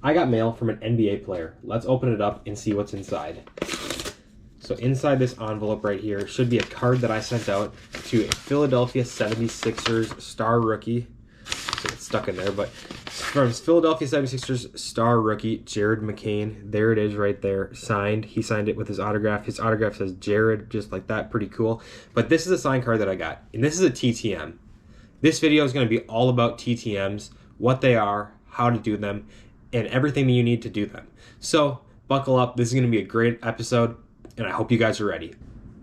I got mail from an NBA player. Let's open it up and see what's inside. So inside this envelope right here should be a card that I sent out to a Philadelphia 76ers star rookie. So it's stuck in there, but from Philadelphia 76ers star rookie, Jared McCain. There it is right there, signed. He signed it with his autograph. His autograph says Jared, just like that, pretty cool. But this is a signed card that I got, and this is a TTM. This video is going to be all about TTMs, what they are, how to do them, and everything that you need to do them. So buckle up. This is going to be a great episode, and I hope you guys are ready.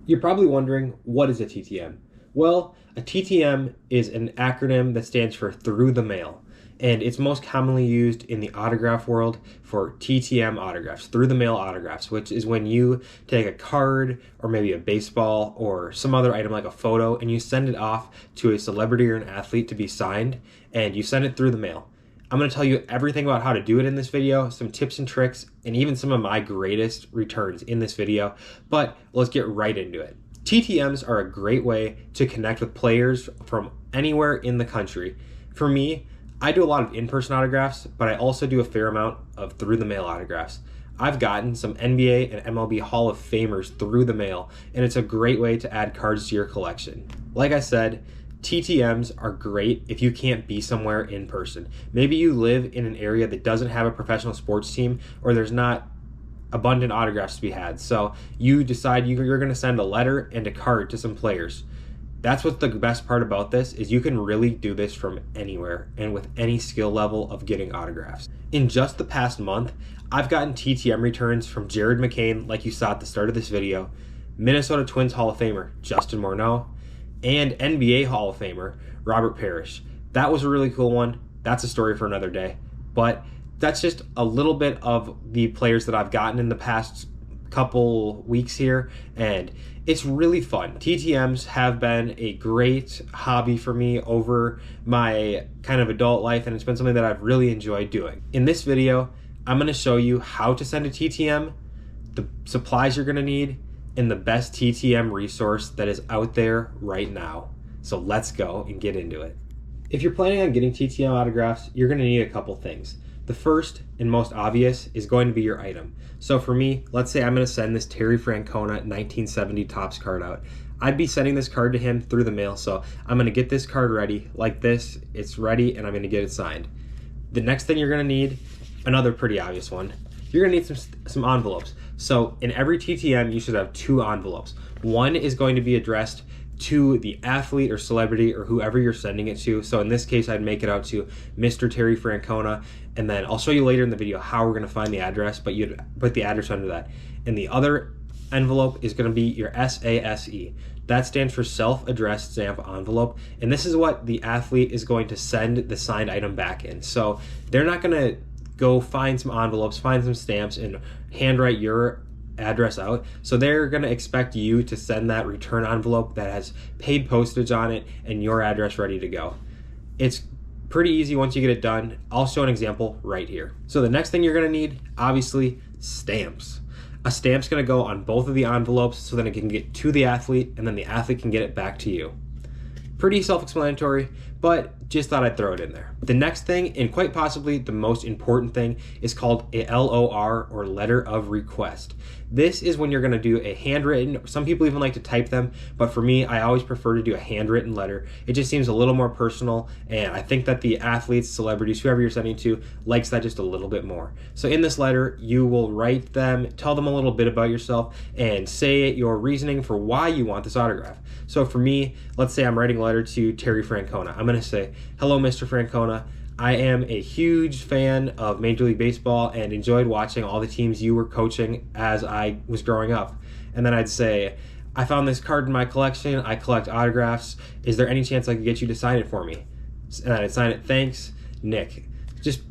You're probably wondering, what is a TTM? Well, a TTM is an acronym that stands for through the mail, and it's most commonly used in the autograph world for TTM autographs, through the mail autographs, which is when you take a card or maybe a baseball or some other item like a photo and you send it off to a celebrity or an athlete to be signed, and you send it through the mail. I'm going to tell you everything about how to do it in this video, some tips and tricks, and even some of my greatest returns in this video, but let's get right into it. TTMs are a great way to connect with players from anywhere in the country. For me, I do a lot of in-person autographs, but I also do a fair amount of through-the-mail autographs. I've gotten some NBA and MLB Hall of Famers through the mail, and it's a great way to add cards to your collection. Like I said, TTMs are great if you can't be somewhere in person. Maybe you live in an area that doesn't have a professional sports team, or there's not abundant autographs to be had. So you decide you're going to send a letter and a card to some players. That's what's the best part about this, is you can really do this from anywhere and with any skill level of getting autographs. In just the past month, I've gotten TTM returns from Jared McCain, like you saw at the start of this video, Minnesota Twins Hall of Famer Justin Morneau, and NBA Hall of Famer Robert Parrish. That was a really cool one. That's a story for another day. But that's just a little bit of the players that I've gotten in the past couple weeks here, and it's really fun. TTMs have been a great hobby for me over my kind of adult life, and it's been something that I've really enjoyed doing. In this video, I'm going to show you how to send a TTM, the supplies you're going to need, and the best TTM resource that is out there right now. So let's go and get into it. If you're planning on getting TTM autographs, you're going to need a couple things. The first and most obvious is going to be your item. So for me, let's say I'm going to send this Terry Francona 1970 Topps card out. I'd be sending this card to him through the mail, so I'm going to get this card ready like this. It's ready, and I'm going to get it signed. The next thing you're going to need, another pretty obvious one, you're going to need some envelopes. So in every TTM, you should have 2 envelopes. One is going to be addressed to the athlete or celebrity or whoever you're sending it to. So in this case, I'd make it out to Mr. Terry Francona, and then I'll show you later in the video how we're going to find the address, but you'd put the address under that. And the other envelope is going to be your SASE. That stands for self-addressed stamp envelope, and this is what the athlete is going to send the signed item back in. So they're not going to go find some envelopes, find some stamps, and handwrite your address out. So they're going to expect you to send that return envelope that has paid postage on it and your address ready to go. It's pretty easy once you get it done. I'll show an example right here. So the next thing you're going to need, obviously, stamps. A stamp's going to go on both of the envelopes so that it can get to the athlete and then the athlete can get it back to you. Pretty self-explanatory, but just thought I'd throw it in there. The next thing, and quite possibly the most important thing, is called a LOR, or letter of request. This is when you're going to do a handwritten, some people even like to type them, but for me, I always prefer to do a handwritten letter. It just seems a little more personal, and I think that the athletes, celebrities, whoever you're sending to, likes that just a little bit more. So in this letter, you will write them, tell them a little bit about yourself, and say your reasoning for why you want this autograph. So for me, let's say I'm writing a letter to Terry Francona. I'm going to say, "Hello, Mr. Francona. I am a huge fan of Major League Baseball and enjoyed watching all the teams you were coaching as I was growing up." And then I'd say, "I found this card in my collection. I collect autographs. Is there any chance I could get you to sign it for me?" And I'd sign it, "Thanks, Nick." Just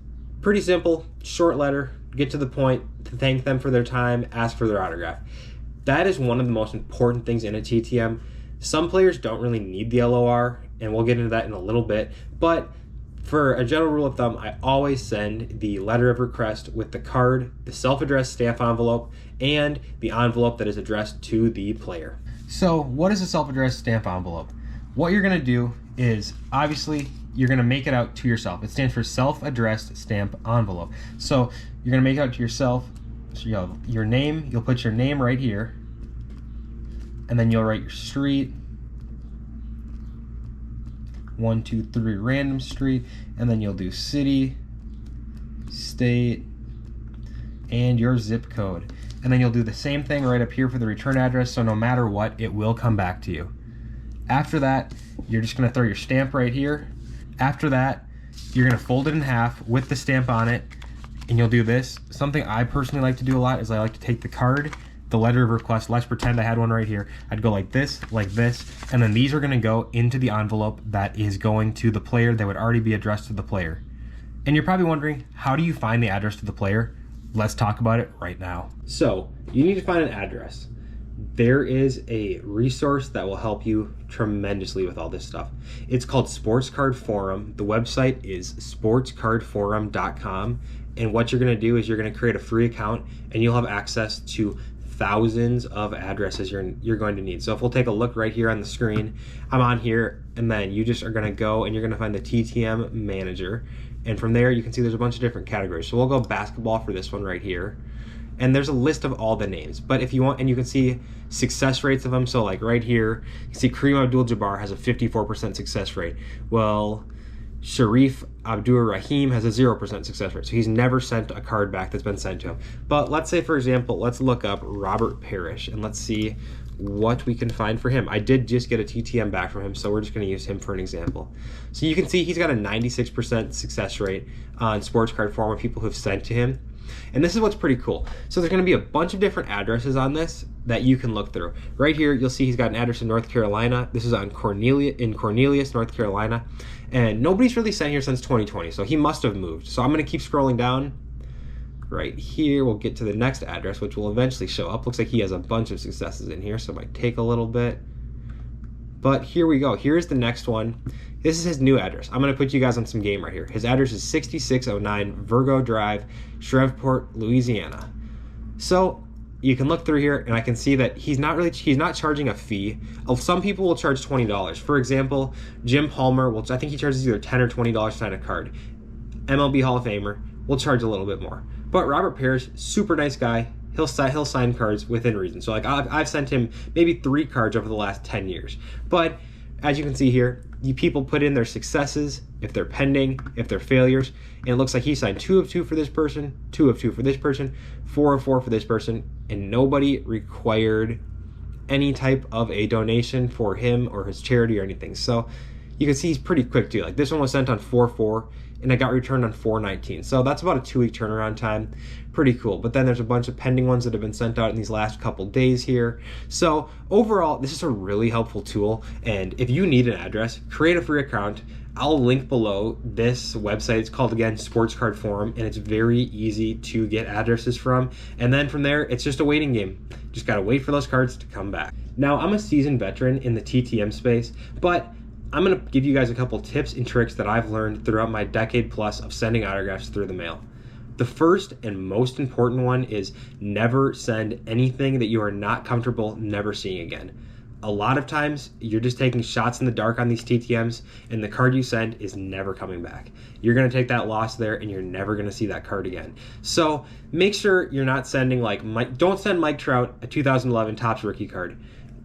pretty simple, short letter, get to the point, to thank them for their time, ask for their autograph. That is one of the most important things in a TTM. Some players don't really need the LOR, and we'll get into that in a little bit, but for a general rule of thumb, I always send the letter of request with the card, the self-addressed stamp envelope, and the envelope that is addressed to the player. So what is a self-addressed stamp envelope? what you're gonna do is, obviously, you're gonna make it out to yourself. It stands for self-addressed stamp envelope. So you're gonna make it out to yourself. So you have your name, you'll put your name right here, and then you'll write your street, 123 random street, and then you'll do city, state, and your zip code. And then you'll do the same thing right up here for the return address, so no matter what, it will come back to you. After that, you're just gonna throw your stamp right here. After that, you're gonna fold it in half with the stamp on it, and you'll do this. Something I personally like to do a lot is I like to take the card, the letter of request, let's pretend I had one right here. I'd go like this, and then these are gonna go into the envelope that is going to the player that would already be addressed to the player. And you're probably wondering, how do you find the address to the player? Let's talk about it right now. So, you need to find an address. There is a resource that will help you tremendously with all this stuff. It's called Sports Card Forum. The website is sportscardforum.com. And what you're gonna do is you're gonna create a free account and you'll have access to thousands of addresses you're going to need. So if we'll take a look right here on the screen, I'm on here, and then you just are gonna go and you're gonna find the TTM manager. And from there, you can see there's a bunch of different categories. So we'll go basketball for this one right here. And there's a list of all the names. But if you want, and you can see success rates of them. So like right here, you see Kareem Abdul-Jabbar has a 54% success rate. Well, Sharif Abdur-Rahim has a 0% success rate. So he's never sent a card back that's been sent to him. But let's say, for example, let's look up Robert Parrish and let's see what we can find for him. I did just get a TTM back from him, so we're just gonna use him for an example. So you can see he's got a 96% success rate on Sports Card Forum of people who have sent to him. And this is what's pretty cool. So there's gonna be a bunch of different addresses on this that you can look through. Right here, you'll see he's got an address in North Carolina. This is on Cornelius, North Carolina. And nobody's really sent here since 2020, so he must have moved. So I'm gonna keep scrolling down. Right here, we'll get to the next address, which will eventually show up. Looks like he has a bunch of successes in here, so it might take a little bit. But here we go. Here's the next one. This is his new address. I'm gonna put you guys on some game right here. His address is 6609 Virgo Drive, Shreveport, Louisiana. So you can look through here and I can see that he's not charging a fee. Some people will charge $20. For example, Jim Palmer, I think he charges either $10 or $20 to sign a card. MLB Hall of Famer will charge a little bit more. But Robert Parrish, super nice guy. He'll sign cards within reason. So like I've sent him maybe 3 cards over the last 10 years. But as you can see here, you people put in their successes, if they're pending, if they're failures, and it looks like he signed 2 of 2 for this person, 2 of 2 for this person, 4 of 4 for this person, and nobody required any type of a donation for him or his charity or anything. So you can see he's pretty quick too. Like this one was sent on 4/4 and it got returned on 4/19. So that's about a 2-week turnaround time. Pretty cool. But then there's a bunch of pending ones that have been sent out in these last couple days here. So overall, this is a really helpful tool. And if you need an address, create a free account. I'll link below this website. It's called, again, Sports Card Forum, and it's very easy to get addresses from. And then from there, it's just a waiting game. Just gotta wait for those cards to come back. Now, I'm a seasoned veteran in the TTM space, but I'm gonna give you guys a couple tips and tricks that I've learned throughout my decade plus of sending autographs through the mail. The first and most important one is never send anything that you are not comfortable never seeing again. A lot of times you're just taking shots in the dark on these TTMs and the card you send is never coming back. You're gonna take that loss there and you're never gonna see that card again. So make sure you're not sending don't send Mike Trout a 2011 Topps rookie card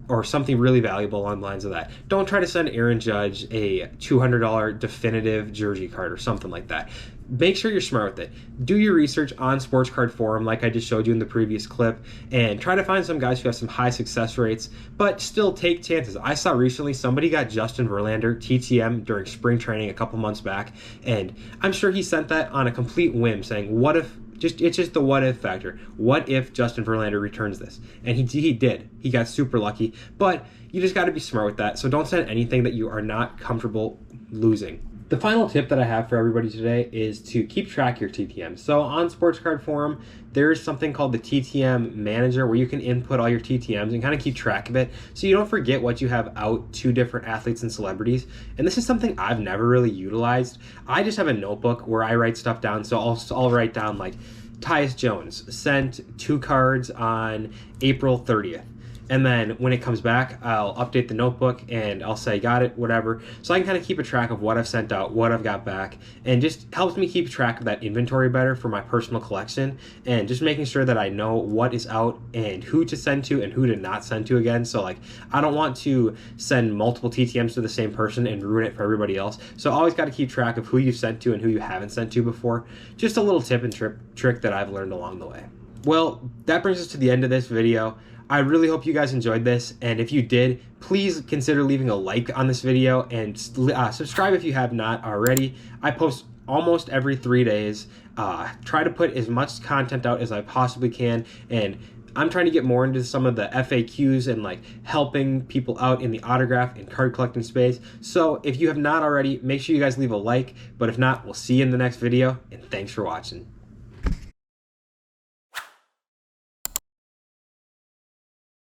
or something really valuable on lines of that. Don't try to send Aaron Judge a $200 definitive jersey card or something like that. Make sure you're smart with it. Do your research on Sports Card Forum like I just showed you in the previous clip and try to find some guys who have some high success rates, but still take chances. I saw recently somebody got Justin Verlander TTM during spring training a couple months back, and I'm sure he sent that on a complete whim saying, what if, it's just the what if factor. What if Justin Verlander returns this? And he did. He got super lucky, but you just got to be smart with that. So don't send anything that you are not comfortable losing. The final tip that I have for everybody today is to keep track of your TTM. So on Sports Card Forum, there's something called the TTM Manager where you can input all your TTMs and kind of keep track of it so you don't forget what you have out to different athletes and celebrities. And this is something I've never really utilized. I just have a notebook where I write stuff down. So I'll write down like Tyus Jones sent 2 cards on April 30th. And then when it comes back, I'll update the notebook and I'll say, got it, whatever. So I can kind of keep a track of what I've sent out, what I've got back, and just helps me keep track of that inventory better for my personal collection, and just making sure that I know what is out and who to send to and who to not send to again. So like, I don't want to send multiple TTMs to the same person and ruin it for everybody else. So always got to keep track of who you've sent to and who you haven't sent to before. Just a little tip and trick that I've learned along the way. Well, that brings us to the end of this video. I really hope you guys enjoyed this, and if you did, please consider leaving a like on this video and subscribe if you have not already. I post almost every 3 days. Try to put as much content out as I possibly can, and I'm trying to get more into some of the FAQs and like helping people out in the autograph and card collecting space. So if you have not already, make sure you guys leave a like, but if not, we'll see you in the next video, and thanks for watching.